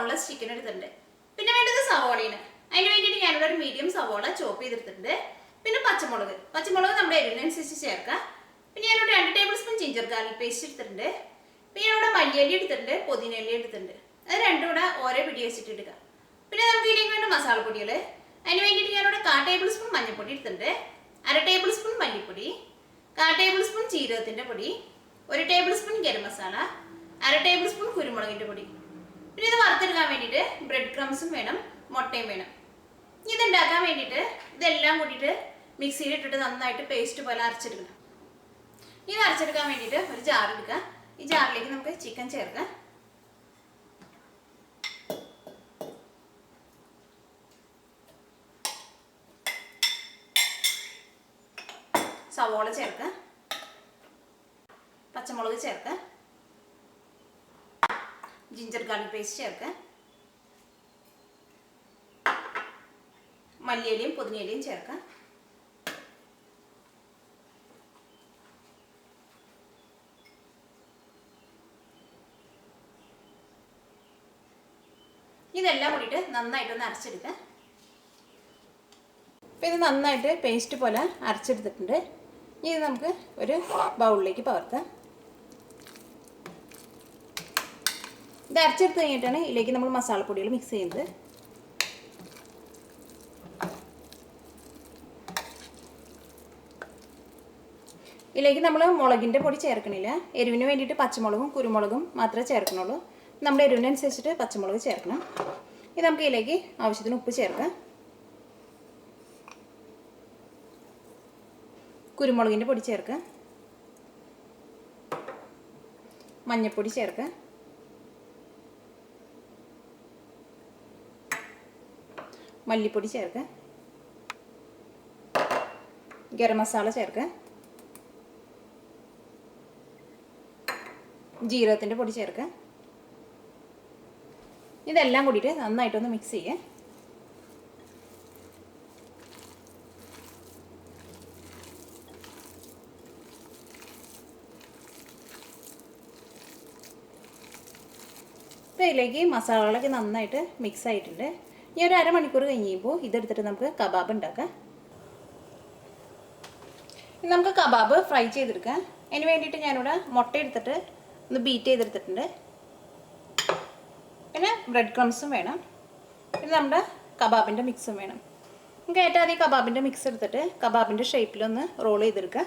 Boneless chicken എടുത്തിട്ടുണ്ട്. പിന്നെ വേണ്ടത് സവോളയാണ്. അതിന് വേണ്ടിയിട്ട് ഞാനിവിടെ ഒരു മീഡിയം സവോള ചോപ്പ് ചെയ്തെടുത്തിട്ടുണ്ട്. പിന്നെ പച്ചമുളക് നമ്മുടെ എരിവിനനുസരിച്ച് ചേർക്കാം. പിന്നെ ഞാനിവിടെ 2 table spoon ginger garlic paste എടുത്തിട്ടുണ്ട്. പിന്നെ ഞാനിവിടെ മല്ലിയില എടുത്തിട്ടുണ്ട്, പുതിനയില എടുത്തിട്ടുണ്ട്. അത് രണ്ടും കൂടെ ഓരോ പിടി വെച്ചിട്ട് എടുക്കാം. പിന്നെ നമുക്ക് ഇതിലേക്ക് വേണ്ട മസാലപ്പൊടികൾ. അതിന് വേണ്ടിയിട്ട് ഞാനിവിടെ 1/4 ടേബിൾ സ്പൂൺ മഞ്ഞൾപ്പൊടി എടുത്തിട്ടുണ്ട്, 1/2 ടേബിൾ സ്പൂൺ മല്ലിപ്പൊടി, 1/4 ടേബിൾ സ്പൂൺ ജീരകത്തിൻ്റെ പൊടി, 1 tablespoon garam masala, 1/2 tablespoon കുരുമുളകിൻ്റെ പൊടി. പിന്നെ ഇത് വറുത്തെടുക്കാൻ വേണ്ടിയിട്ട് ബ്രെഡ് ക്രംസും വേണം, മുട്ടയും വേണം. ഇത് ഉണ്ടാക്കാൻ വേണ്ടിയിട്ട് ഇതെല്ലാം കൂട്ടിയിട്ട് മിക്സിയിലിട്ടിട്ട് നന്നായിട്ട് പേസ്റ്റ് പോലെ അരച്ചെടുക്കണം. ഇത് അരച്ചെടുക്കാൻ വേണ്ടിയിട്ട് ഒരു ജാർ എടുക്കുക. ഈ ജാറിലേക്ക് നമുക്ക് ചിക്കൻ ചേർക്കാം. സവോള ചേർക്കുക, പച്ചമുളക് ചേർക്കുക, ജിഞ്ചർ ഗാർലിക് പേസ്റ്റ് ചേർക്കുക, മല്ലിയിലയും പുതിനയിലയും ചേർക്കുക. ഇതെല്ലാം കൂടിയിട്ട് നന്നായിട്ടൊന്ന് അരച്ചെടുക്കുക. അപ്പോൾ ഇത് നന്നായിട്ട് പേസ്റ്റ് പോലെ അരച്ചെടുത്തിട്ടുണ്ട്. ഇത് നമുക്ക് ഒരു ബൗളിലേക്ക് പകർത്താം. ഇത് അരച്ചെടുത്ത് കഴിഞ്ഞിട്ടാണ് ഇതിലേക്ക് നമ്മൾ മസാലപ്പൊടികൾ മിക്സ് ചെയ്യുന്നത്. ഇതിലേക്ക് നമ്മൾ മുളകിൻ്റെ പൊടി ചേർക്കണില്ല. എരിവിന് വേണ്ടിയിട്ട് പച്ചമുളകും കുരുമുളകും മാത്രമേ ചേർക്കണുള്ളൂ. നമ്മുടെ എരിവിനനുസരിച്ചിട്ട് പച്ചമുളക് ചേർക്കണം. ഇത് നമുക്ക് ഇതിലേക്ക് ആവശ്യത്തിന് ഉപ്പ് ചേർക്കാം, കുരുമുളകിൻ്റെ പൊടി ചേർക്കുക, മഞ്ഞൾപ്പൊടി ചേർക്കുക, മല്ലിപ്പൊടി ചേർക്കുക, ഗരം മസാല ചേർക്കുക, ജീരകത്തിൻ്റെ പൊടി ചേർക്കുക. ഇതെല്ലാം കൂടിയിട്ട് നന്നായിട്ടൊന്ന് മിക്സ് ചെയ്യുക. ഇപ്പോൾ ഇതിലേക്ക് മസാലകളൊക്കെ നന്നായിട്ട് മിക്സ് ആയിട്ടുണ്ട്. ഈ ഒരു അരമണിക്കൂർ കഴിയുമ്പോൾ ഇതെടുത്തിട്ട് നമുക്ക് കബാബ് ഉണ്ടാക്കാം. ഇനി നമുക്ക് കബാബ് ഫ്രൈ ചെയ്തെടുക്കാം. അതിന് വേണ്ടിയിട്ട് ഞാനിവിടെ മുട്ട എടുത്തിട്ട് ഒന്ന് ബീറ്റ് ചെയ്തെടുത്തിട്ടുണ്ട്. പിന്നെ ബ്രെഡ് ക്രംസും വേണം. പിന്നെ നമ്മുടെ കബാബിൻ്റെ മിക്സും വേണം. നമുക്ക് ഏറ്റവും ആദ്യം കബാബിൻ്റെ മിക്സ് എടുത്തിട്ട് കബാബിൻ്റെ ഷേപ്പിലൊന്ന് റോൾ ചെയ്തെടുക്കുക.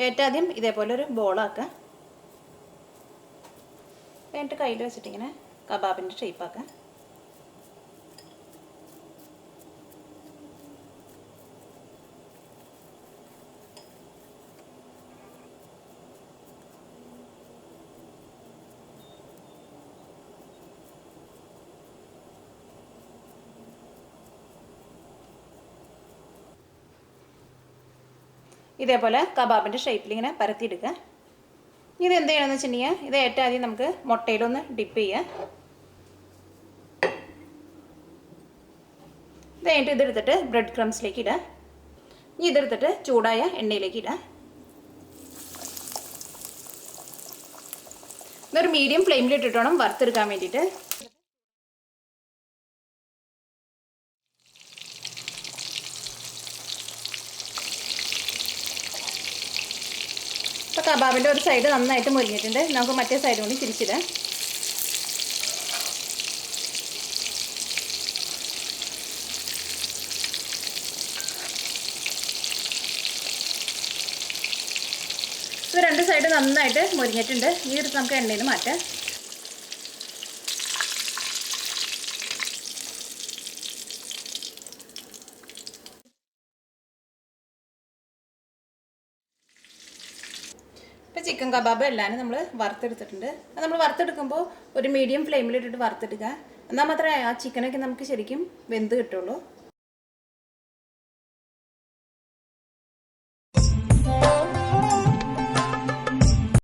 ഏറ്റവും ആദ്യം ഇതേപോലെ ഒരു ബോളാക്കുക. എന്നിട്ട് കയ്യിൽ വെച്ചിട്ടിങ്ങനെ കബാബിൻ്റെ ഷേപ്പാക്കുക. ഇതേപോലെ കബാബിൻ്റെ ഷേപ്പിൽ ഇങ്ങനെ പരത്തിയെടുക്കുക. ഇത് എന്ത് ചെയ്യണമെന്ന് വെച്ചിട്ടുണ്ടെങ്കിൽ ഇത് ഏറ്റവും ആദ്യം നമുക്ക് മുട്ടയിലൊന്ന് ഡിപ്പ് ചെയ്യുക. ഇത് കഴിഞ്ഞിട്ട് ഇതെടുത്തിട്ട് ബ്രെഡ് ക്രംസിലേക്ക് ഇടുക. ഇനി ഇതെടുത്തിട്ട് ചൂടായ എണ്ണയിലേക്ക് ഇടുക. ഇതൊരു മീഡിയം ഫ്ലെയിമിലിട്ടിട്ട് വേണം വറുത്തെടുക്കാൻ വേണ്ടിയിട്ട്. ഇപ്പോൾ കബാബിൻ്റെ ഒരു സൈഡ് നന്നായിട്ട് മുരിഞ്ഞിട്ടുണ്ട്. നമുക്ക് മറ്റേ സൈഡ് കൂടി തിരിച്ചിടാം. ഇത് രണ്ട് സൈഡ് നന്നായിട്ട് മുരിഞ്ഞിട്ടുണ്ട്. ഈ എടുത്ത് നമുക്ക് എണ്ണയിൽ നിന്ന് മാറ്റാം. ഇപ്പോൾ ചിക്കൻ കബാബ് എല്ലാം നമ്മൾ വറുത്തെടുത്തിട്ടുണ്ട്. അത് നമ്മൾ വറുത്തെടുക്കുമ്പോൾ ഒരു മീഡിയം ഫ്ലെയിമിലിട്ടിട്ട് വറുത്തെടുക്കുക. എന്നാൽ മാത്രമേ ആ ചിക്കനൊക്കെ നമുക്ക് ശരിക്കും വെന്ത് കിട്ടുള്ളൂ.